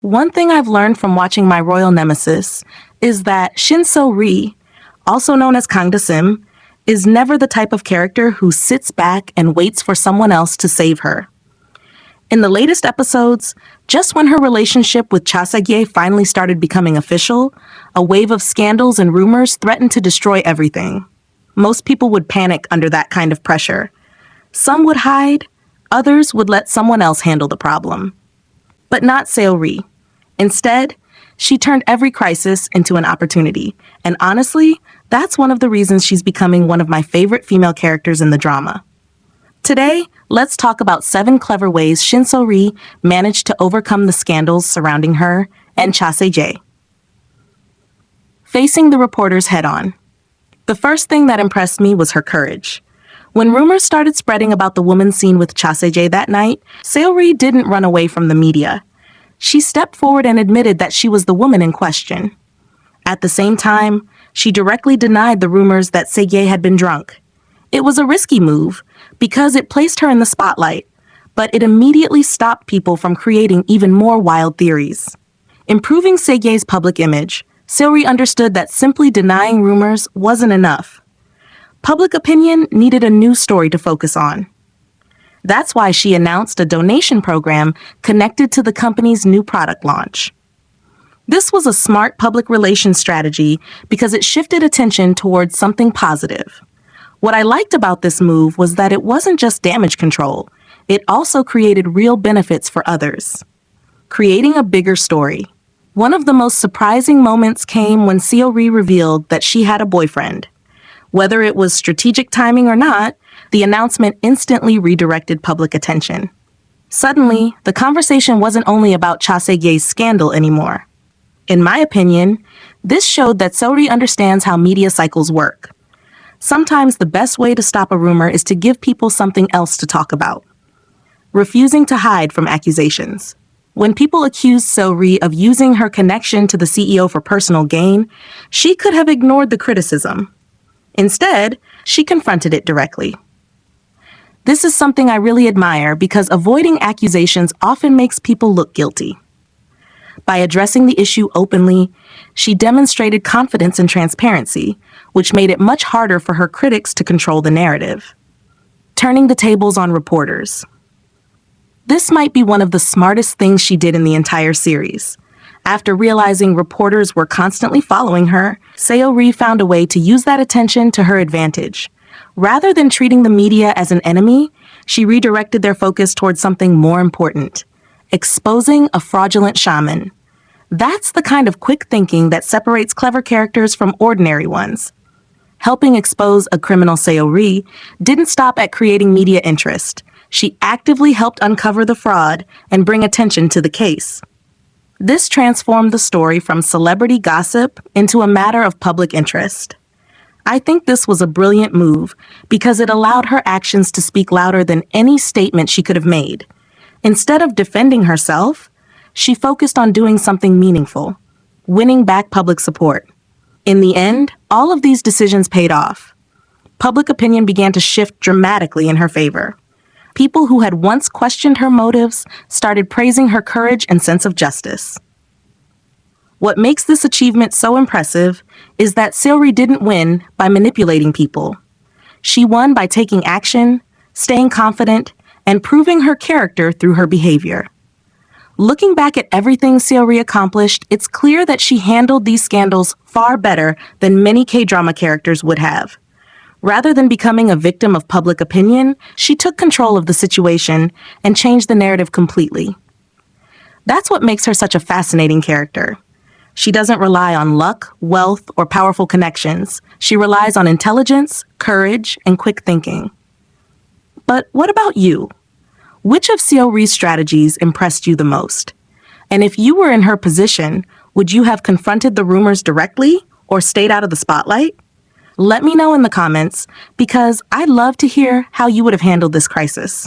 One thing I've learned from watching My Royal Nemesis is that Shin Seo Ri, also known as Kang Da-sim, is never the type of character who sits back and waits for someone else to save her. In the latest episodes, just when her relationship with Cha Se Gye finally started becoming official, a wave of scandals and rumors threatened to destroy everything. Most people would panic under that kind of pressure. Some would hide, others would let someone else handle the problem. But not Seo Ri. Instead, she turned every crisis into an opportunity. And honestly, that's one of the reasons she's becoming one of my favorite female characters in the drama. Today, let's talk about 7 clever ways Shin Seo Ri managed to overcome the scandals surrounding her and Cha Se Gye. Facing the reporters head-on. The first thing that impressed me was her courage. When rumors started spreading about the woman seen with Cha Se Gye that night, Seo Ri didn't run away from the media. She stepped forward and admitted that she was the woman in question. At the same time, she directly denied the rumors that Se Gye had been drunk. It was a risky move because it placed her in the spotlight, but it immediately stopped people from creating even more wild theories. Improving Se Gye's public image, Seo Ri understood that simply denying rumors wasn't enough. Public opinion needed a new story to focus on. That's why she announced a donation program connected to the company's new product launch. This was a smart public relations strategy because it shifted attention towards something positive. What I liked about this move was that it wasn't just damage control, it also created real benefits for others. Creating a bigger story. One of the most surprising moments came when Seo Ri revealed that she had a boyfriend. Whether it was strategic timing or not, the announcement instantly redirected public attention. Suddenly, the conversation wasn't only about Cha Se Gye's scandal anymore. In my opinion, this showed that Seo Ri understands how media cycles work. Sometimes the best way to stop a rumor is to give people something else to talk about. Refusing to hide from accusations. When people accused Seo Ri of using her connection to the CEO for personal gain, she could have ignored the criticism. Instead, she confronted it directly. This is something I really admire because avoiding accusations often makes people look guilty. By addressing the issue openly, she demonstrated confidence and transparency, which made it much harder for her critics to control the narrative. Turning the tables on reporters. This might be one of the smartest things she did in the entire series. After realizing reporters were constantly following her, Seo Ri found a way to use that attention to her advantage. Rather than treating the media as an enemy, she redirected their focus towards something more important: exposing a fraudulent shaman. That's the kind of quick thinking that separates clever characters from ordinary ones. Helping expose a criminal, Seo Ri didn't stop at creating media interest. She actively helped uncover the fraud and bring attention to the case. This transformed the story from celebrity gossip into a matter of public interest. I think this was a brilliant move because it allowed her actions to speak louder than any statement she could have made. Instead of defending herself, she focused on doing something meaningful, winning back public support. In the end, all of these decisions paid off. Public opinion began to shift dramatically in her favor. People who had once questioned her motives started praising her courage and sense of justice. What makes this achievement so impressive is that Seo Ri didn't win by manipulating people. She won by taking action, staying confident, and proving her character through her behavior. Looking back at everything Seo Ri accomplished, it's clear that she handled these scandals far better than many K-drama characters would have. Rather than becoming a victim of public opinion, she took control of the situation and changed the narrative completely. That's what makes her such a fascinating character. She doesn't rely on luck, wealth, or powerful connections. She relies on intelligence, courage, and quick thinking. But what about you? Which of Seo Ri's strategies impressed you the most? And if you were in her position, would you have confronted the rumors directly or stayed out of the spotlight? Let me know in the comments because I'd love to hear how you would have handled this crisis.